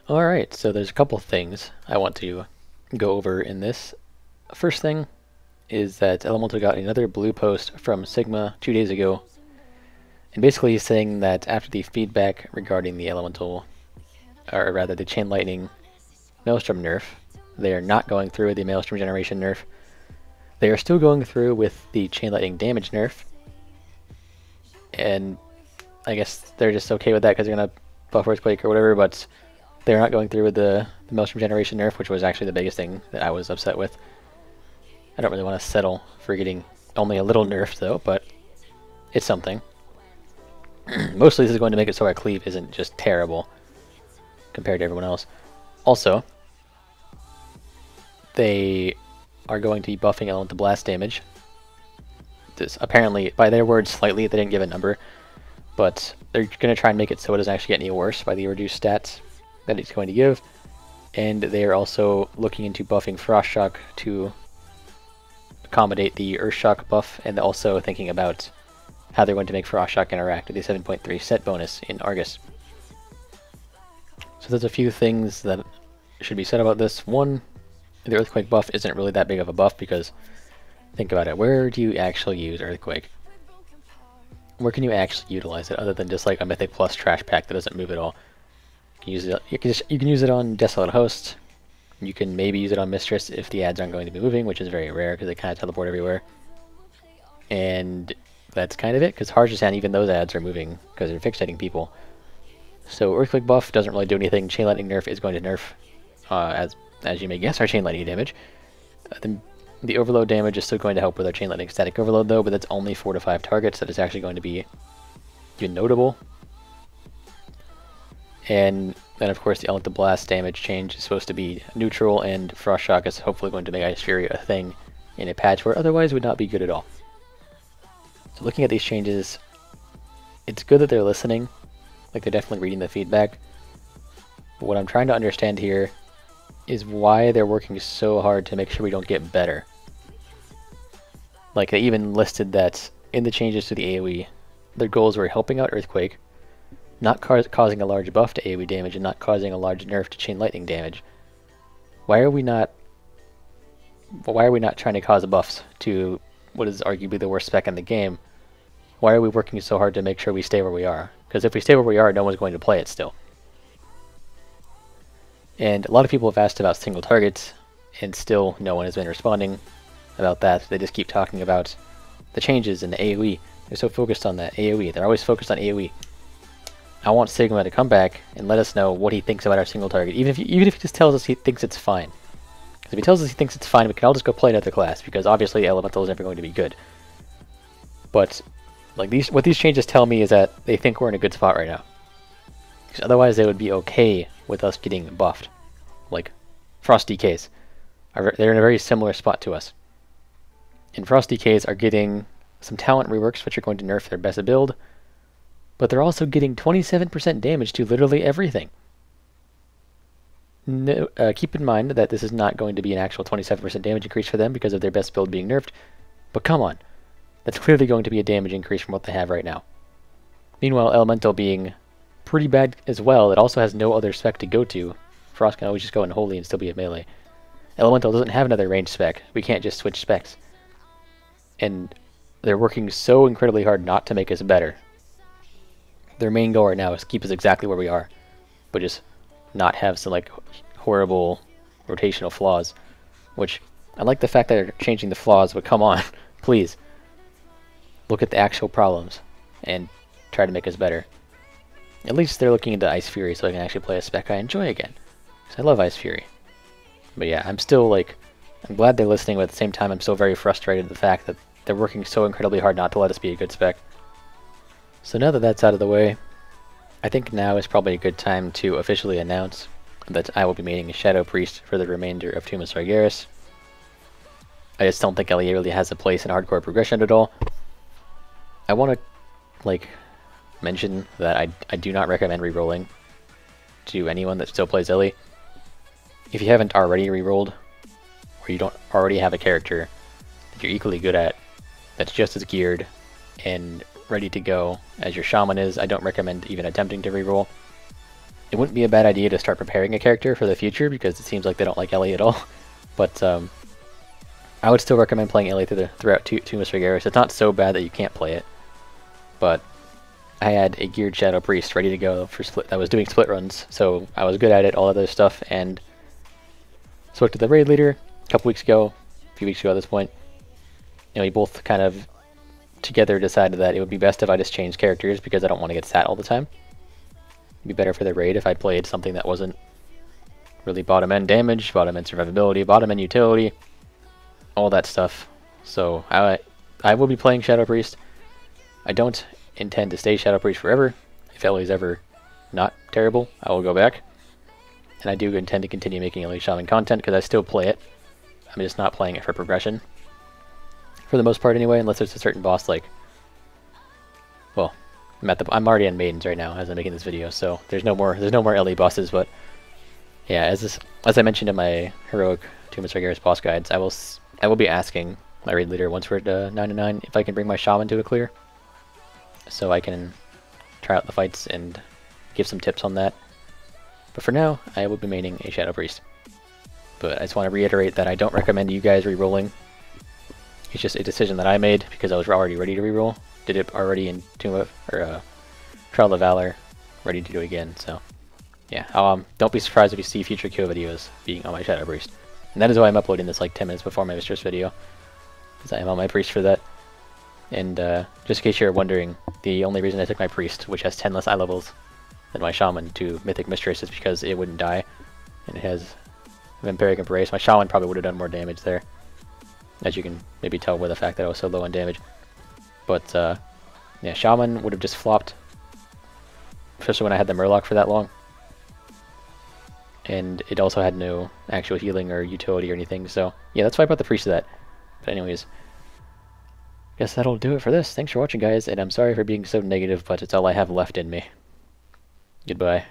Alright, so there's a couple things I want to go over in this. First thing is that Elemental got another blue post from Sigma 2 days ago, and basically he's saying that after the feedback regarding the Elemental, or rather the Chain Lightning Maelstrom nerf, they are not going through with the Maelstrom Generation nerf. They are still going through with the Chain Lightning damage nerf, and I guess they're just okay with that because they're going to buff Earthquake or whatever, but they're not going through with the Maelstrom Generation nerf, which was actually the biggest thing that I was upset with. I don't really want to settle for getting only a little nerf though, but it's something. Mostly this is going to make it so our cleave isn't just terrible compared to everyone else. Also, they are going to be buffing Elemental Blast damage. This, apparently, by their words, slightly, they didn't give a number, but they're going to try and make it so it doesn't actually get any worse by the reduced stats that it's going to give. And they are also looking into buffing Frost Shock to accommodate the Earth Shock buff, and also thinking about how they're going to make Frost Shock interact with the 7.3 set bonus in Argus. So there's a few things that should be said about this. One, the Earthquake buff isn't really that big of a buff because, think about it, where do you actually use Earthquake? Where can you actually utilize it other than just like a Mythic Plus trash pack that doesn't move at all? You can use it. You can use it on Desolate Host. You can maybe use it on Mistress if the ads aren't going to be moving, which is very rare because they kind of teleport everywhere. And that's kind of it, because Harjassan, even those ads are moving because they're fixating people. So Earthquake buff doesn't really do anything. Chain Lightning nerf is going to nerf, as you may guess, our Chain Lightning damage. The Overload damage is still going to help with our Chain Lightning Static Overload though, but that's only 4 to 5 targets. That is actually going to be even notable. And then of course the Elemental Blast damage change is supposed to be neutral, and Frost Shock is hopefully going to make Ice Fury a thing in a patch where otherwise would not be good at all. So looking at these changes, it's good that they're listening, like they're definitely reading the feedback. But what I'm trying to understand here is why they're working so hard to make sure we don't get better. Like they even listed that in the changes to the AoE, their goals were helping out Earthquake, not causing a large buff to AoE damage, and not causing a large nerf to Chain Lightning damage. Why are we not trying to cause buffs to what is arguably the worst spec in the game? Why are we working so hard to make sure we stay where we are? Because if we stay where we are, no one's going to play it still. And a lot of people have asked about single targets, and still no one has been responding about that. They just keep talking about the changes in the AoE. They're so focused on that AoE. They're always focused on AoE. I want Sigma to come back and let us know what he thinks about our single target, even if he just tells us he thinks it's fine. Because if he tells us he thinks it's fine, we can all just go play another class, because obviously Elemental is never going to be good. But like what these changes tell me is that they think we're in a good spot right now. Because otherwise they would be okay with us getting buffed. Like Frost DKs. They're in a very similar spot to us. And Frost DKs are getting some talent reworks, which are going to nerf their best build, but they're also getting 27% damage to literally everything. No, keep in mind that this is not going to be an actual 27% damage increase for them because of their best build being nerfed, but come on. That's clearly going to be a damage increase from what they have right now. Meanwhile, Elemental being pretty bad as well, it also has no other spec to go to. Frost can always just go in Holy and still be a melee. Elemental doesn't have another range spec. We can't just switch specs. And they're working so incredibly hard not to make us better. Their main goal right now is to keep us exactly where we are, but just not have some like horrible rotational flaws, which I like the fact that they're changing the flaws, but come on, please. Look at the actual problems and try to make us better. At least they're looking into Ice Fury so I can actually play a spec I enjoy again. Because I love Ice Fury. But yeah, I'm still like, I'm glad they're listening, but at the same time I'm still very frustrated at the fact that they're working so incredibly hard not to let us be a good spec. So now that that's out of the way, I think now is probably a good time to officially announce that I will be making a Shadow Priest for the remainder of Tomb of Sargeras. I just don't think LEA really has a place in hardcore progression at all. I want to like mention that I do not recommend rerolling to anyone that still plays LE. If you haven't already rerolled, or you don't already have a character that you're equally good at, that's just as geared and ready to go as your shaman is, I don't recommend even attempting to reroll. it wouldn't be a bad idea to start preparing a character for the future, because it seems like they don't like Ellie at all. But I would still recommend playing Ellie throughout Tumas Regaris. It's not so bad that you can't play it, but I had a geared Shadow Priest ready to go for split. I was doing split runs, so I was good at it, all other stuff, and spoke to the raid leader a couple weeks ago, a few weeks ago at this point. You know, we both kind of together decided that it would be best if I just changed characters, because I don't want to get sat all the time. It'd be better for the raid if I played something that wasn't really bottom end damage, bottom end survivability, bottom end utility, all that stuff. So I will be playing Shadow Priest. I don't intend to stay Shadow Priest forever. If Ellie's ever not terrible, I will go back. And I do intend to continue making Ellie Shaman content, because I still play it. I'm just not playing it for progression. For the most part anyway, unless there's a certain boss like... Well, I'm already on Maidens right now as I'm making this video, so there's no more Ellie bosses, but... Yeah, as I mentioned in my heroic Tumas Regaris boss guides, I will be asking my raid leader once we're at 9 if I can bring my Shaman to a clear, so I can try out the fights and give some tips on that. But for now, I will be maining a Shadow Priest. But I just want to reiterate that I don't recommend you guys re-rolling. It's just a decision that I made because I was already ready to re-roll. Did it already in Trial of Valor, ready to do it again. So yeah, don't be surprised if you see future kill videos being on my Shadow Priest. And that is why I'm uploading this like 10 minutes before my Mistress video, because I am on my Priest for that. And just in case you're wondering, the only reason I took my Priest, which has 10 less eye levels than my Shaman, to Mythic Mistress is because it wouldn't die, and it has Vampiric Embrace. My Shaman probably would have done more damage there, as you can maybe tell by the fact that I was so low on damage. But yeah, Shaman would have just flopped, especially when I had the Murloc for that long. And it also had no actual healing or utility or anything, so yeah, that's why I brought the Priest to that. But anyways, guess that'll do it for this. Thanks for watching, guys, and I'm sorry for being so negative, but it's all I have left in me. Goodbye.